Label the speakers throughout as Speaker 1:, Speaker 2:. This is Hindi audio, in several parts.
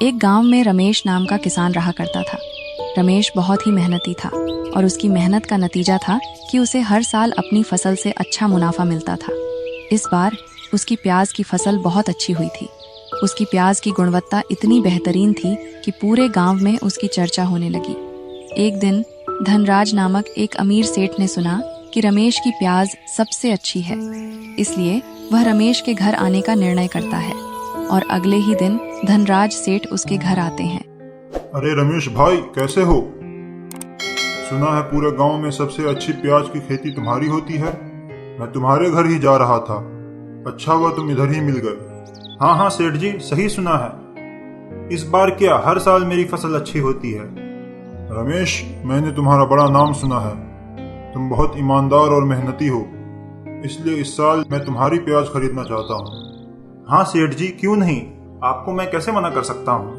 Speaker 1: एक गांव में रमेश नाम का किसान रहा करता था। रमेश बहुत ही मेहनती था और उसकी मेहनत का नतीजा था कि उसे हर साल अपनी फसल से अच्छा मुनाफा मिलता था। इस बार उसकी प्याज की फसल बहुत अच्छी हुई थी। उसकी प्याज की गुणवत्ता इतनी बेहतरीन थी कि पूरे गांव में उसकी चर्चा होने लगी। एक दिन धनराज नामक एक अमीर सेठ ने सुना कि रमेश की प्याज सबसे अच्छी है, इसलिए वह रमेश के घर आने का निर्णय करता है और अगले ही दिन धनराज सेठ उसके घर आते हैं।
Speaker 2: अरे रमेश भाई, कैसे हो? सुना है पूरे गांव में सबसे अच्छी प्याज की खेती तुम्हारी होती है। मैं तुम्हारे घर ही जा रहा था। अच्छा हुआ तुम इधर ही मिल गए। हाँ हाँ सेठ जी, सही सुना है। इस बार क्या हर साल मेरी फसल अच्छी होती है? रमेश, मैंने तुम्हारा बड़ा नाम सुना है। तुम बहुत ईमानदार और मेहनती हो, इसलिए इस साल मैं तुम्हारी प्याज खरीदना चाहता हूँ। हाँ सेठ जी, क्यों नहीं, आपको मैं कैसे मना कर सकता हूँ।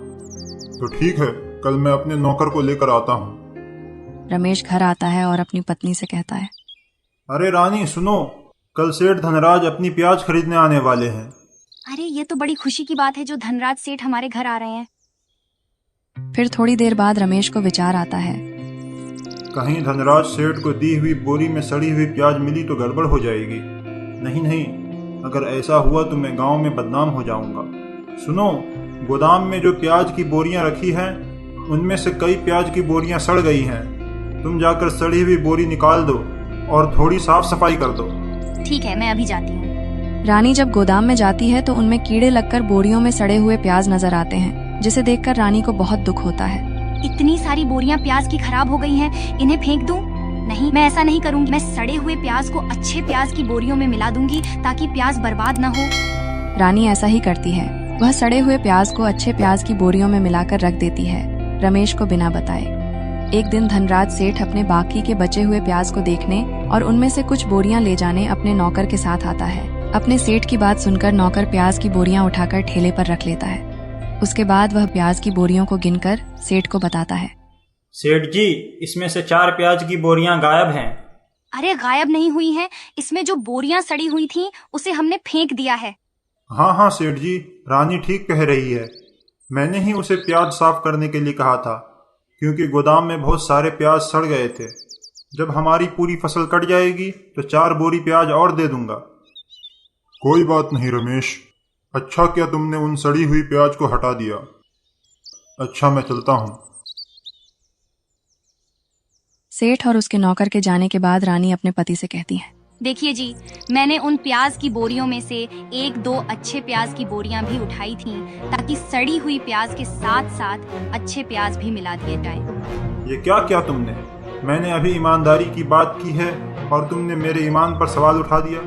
Speaker 2: तो ठीक है, कल मैं अपने नौकर को लेकर आता हूँ।
Speaker 1: रमेश घर आता है और अपनी पत्नी से कहता है,
Speaker 2: अरे रानी सुनो, कल सेठ धनराज अपनी प्याज खरीदने आने वाले हैं।
Speaker 3: अरे ये तो बड़ी खुशी की बात है जो धनराज सेठ हमारे घर आ रहे हैं।
Speaker 1: फिर थोड़ी देर बाद रमेश को विचार आता है,
Speaker 2: कहीं धनराज सेठ को दी हुई बोरी में सड़ी हुई प्याज मिली तो गड़बड़ हो जाएगी। नहीं नहीं, अगर ऐसा हुआ तो मैं गांव में बदनाम हो जाऊंगा। सुनो, गोदाम में जो प्याज की बोरियां रखी हैं, उनमें से कई प्याज की बोरियां सड़ गई हैं। तुम जाकर सड़ी हुई बोरी निकाल दो और थोड़ी साफ सफाई कर दो।
Speaker 3: ठीक है, मैं अभी जाती हूँ।
Speaker 1: रानी जब गोदाम में जाती है तो उनमें कीड़े लगकर बोरियों में सड़े हुए प्याज नजर आते हैं, जिसे देखकर रानी को बहुत दुख होता है।
Speaker 3: इतनी सारी बोरियां प्याज की खराब हो गई हैं, इन्हें फेंक दूं? नहीं, मैं ऐसा नहीं करूंगी। मैं सड़े हुए प्याज को अच्छे प्याज की बोरियों में मिला दूंगी ताकि प्याज बर्बाद न हो।
Speaker 1: रानी ऐसा ही करती है। वह सड़े हुए प्याज को अच्छे प्याज की बोरियों में मिलाकर रख देती है, रमेश को बिना बताए। एक दिन धनराज सेठ अपने बाकी के बचे हुए प्याज को देखने और उनमें से कुछ बोरियां ले जाने अपने नौकर के साथ आता है। अपने सेठ की बात सुनकर नौकर प्याज की बोरियां उठाकर ठेले पर रख लेता है। उसके बाद वह प्याज की बोरियों को गिनकर सेठ को बताता है,
Speaker 4: सेठ जी, इसमें से 4 प्याज की बोरियां गायब हैं।
Speaker 3: अरे गायब नहीं हुई हैं, इसमें जो बोरियां सड़ी हुई थीं, उसे हमने फेंक दिया है।
Speaker 2: हाँ हाँ सेठ जी, रानी ठीक कह रही है। मैंने ही उसे प्याज साफ करने के लिए कहा था, क्योंकि गोदाम में बहुत सारे प्याज सड़ गए थे। जब हमारी पूरी फसल कट जाएगी तो 4 बोरी प्याज और दे दूंगा। कोई बात नहीं रमेश, अच्छा किया तुमने उन सड़ी हुई प्याज को हटा दिया। अच्छा, मैं चलता हूँ।
Speaker 1: सेठ और उसके नौकर के जाने के बाद रानी अपने पति से कहती है,
Speaker 3: देखिए जी, मैंने उन प्याज की बोरियों में से 1-2 अच्छे प्याज की बोरियां भी उठाई थीं, ताकि सड़ी हुई प्याज के साथ साथ अच्छे प्याज भी मिला दिए जाएं।
Speaker 2: ये क्या किया तुमने? मैंने अभी ईमानदारी की बात की है और तुमने मेरे ईमान पर सवाल उठा दिया।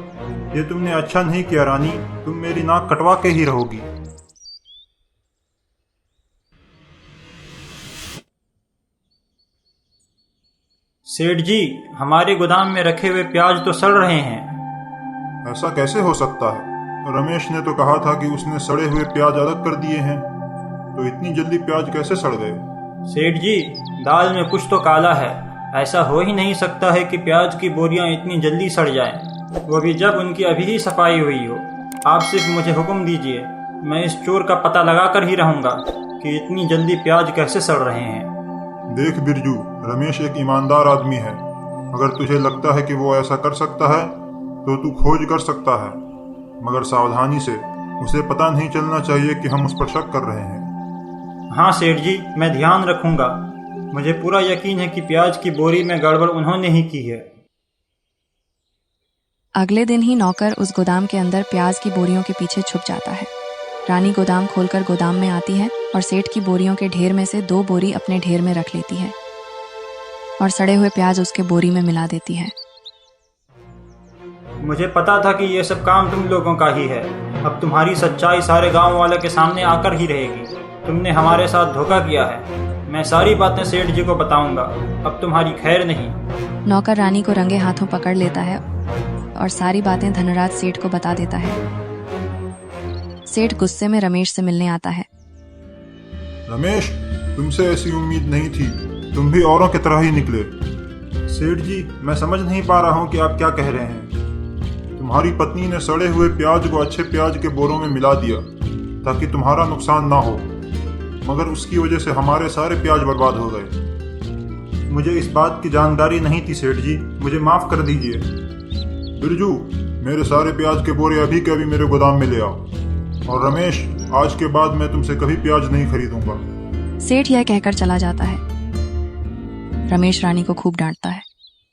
Speaker 2: ये तुमने अच्छा नहीं किया रानी, तुम मेरी नाक कटवा के ही रहोगी।
Speaker 4: सेठ जी, हमारे गोदाम में रखे हुए प्याज तो सड़ रहे हैं।
Speaker 2: ऐसा कैसे हो सकता है? रमेश ने तो कहा था कि उसने सड़े हुए प्याज अलग कर दिए हैं, तो इतनी जल्दी प्याज कैसे सड़ गए?
Speaker 4: सेठ जी, दाल में कुछ तो काला है। ऐसा हो ही नहीं सकता है कि प्याज की बोरियां इतनी जल्दी सड़ जाएं, वो भी जब उनकी अभी ही सफाई हुई हो। आप सिर्फ मुझे हुक्म दीजिए, मैं इस चोर का पता लगा कर ही रहूंगा कि इतनी जल्दी प्याज कैसे सड़ रहे हैं।
Speaker 2: देख बिरजू, रमेश एक ईमानदार आदमी है। अगर तुझे लगता है कि वो ऐसा कर सकता है तो तू खोज कर सकता है, मगर सावधानी से। उसे पता नहीं चलना चाहिए कि हम उस पर शक कर रहे हैं।
Speaker 4: हाँ सेठ जी, मैं ध्यान रखूंगा। मुझे पूरा यकीन है कि प्याज की बोरी में गड़बड़ उन्होंने ही की है।
Speaker 1: अगले दिन ही नौकर उस गोदाम के अंदर प्याज की बोरियों के पीछे छुप जाता है। रानी गोदाम खोलकर गोदाम में आती है और सेठ की बोरियों के ढेर में से 2 बोरी अपने ढेर में रख लेती है और सड़े हुए प्याज उसके बोरी में मिला देती है।
Speaker 4: मुझे पता था कि ये सब काम तुम लोगों का ही है। अब तुम्हारी सच्चाई सारे गांव वालों के सामने आकर ही रहेगी। तुमने हमारे साथ धोखा किया है। मैं सारी बातें सेठ जी को बताऊंगा। अब तुम्हारी खैर नहीं।
Speaker 1: नौकर रानी को रंगे हाथों पकड़ लेता है और सारी बातें धनराज सेठ को बता देता है। सेठ गुस्से में रमेश से मिलने आता है।
Speaker 2: रमेश, तुमसे ऐसी उम्मीद नहीं थी। तुम भी औरों की तरह ही निकले। सेठ जी, मैं समझ नहीं पा रहा हूँ कि आप क्या कह रहे हैं। तुम्हारी पत्नी ने सड़े हुए प्याज को अच्छे प्याज के बोरों में मिला दिया ताकि तुम्हारा नुकसान ना हो। मगर उसकी वजह से हमारे सारे प्याज बर्बाद हो गए। मुझे इस बात की जानकारी नहीं थी सेठ जी, मुझे माफ़ कर दीजिए। बिरजू, मेरे सारे प्याज के बोरे अभी के अभी मेरे गोदाम में ले आओ। और रमेश, आज के बाद मैं तुमसे कभी प्याज नहीं खरीदूंगा।
Speaker 1: सेठ यह कहकर चला जाता है। रमेश रानी को खूब डांटता है।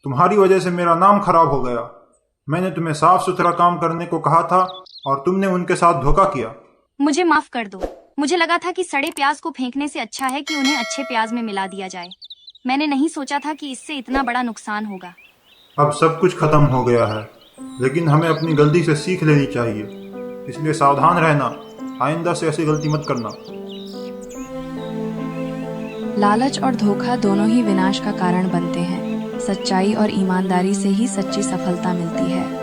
Speaker 2: तुम्हारी वजह से मेरा नाम खराब हो गया। मैंने तुम्हें साफ सुथरा काम करने को कहा था और तुमने उनके साथ धोखा किया।
Speaker 3: मुझे माफ कर दो। मुझे लगा था कि सड़े प्याज को फेंकने से अच्छा है कि उन्हें अच्छे प्याज में मिला दिया जाए। मैंने नहीं सोचा था कि इससे इतना बड़ा नुकसान होगा।
Speaker 2: अब सब कुछ खत्म हो गया है, लेकिन हमें अपनी गलती से सीख लेनी चाहिए, इसलिए सावधान रहना। आइंदा से ऐसी गलती मत करना।
Speaker 1: लालच और धोखा दोनों ही विनाश का कारण बनते हैं। सच्चाई और ईमानदारी से ही सच्ची सफलता मिलती है।